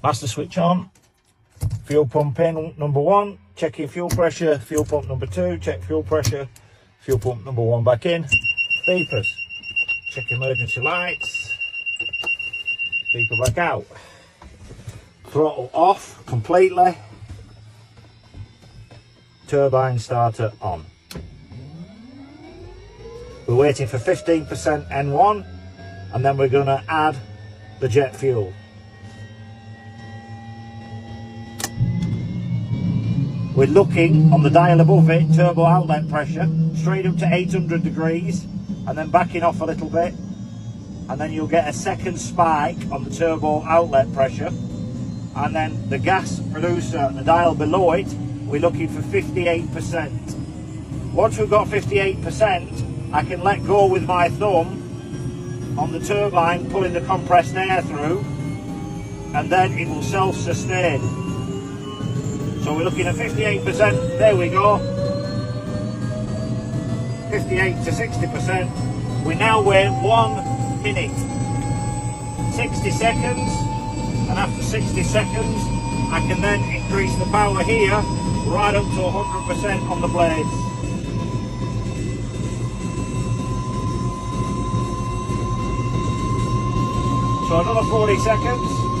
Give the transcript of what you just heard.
Master switch on. Fuel pump in number 1, check your fuel pressure. Fuel pump number 2, check fuel pressure. Fuel pump number 1 back in. Beepers, check emergency lights. Beeper back out. Throttle off completely. Turbine starter on. We're waiting for 15% N1 and then we're going to add the jet fuel. We're looking on the dial above it, turbo outlet pressure, straight up to 800 degrees and then backing off a little bit, and then you'll get a second spike on the turbo outlet pressure, and then the gas producer, the dial below it, we're looking for 58%. Once we've got 58%, I can let go with my thumb on the turbine, pulling the compressed air through, and then it will self-sustain. So we're looking at 58%, there we go, 58 to 60%. We now wait 1 minute, 60 seconds, and after 60 seconds I can then increase the power here right up to 100% on the blades. So another 40 seconds.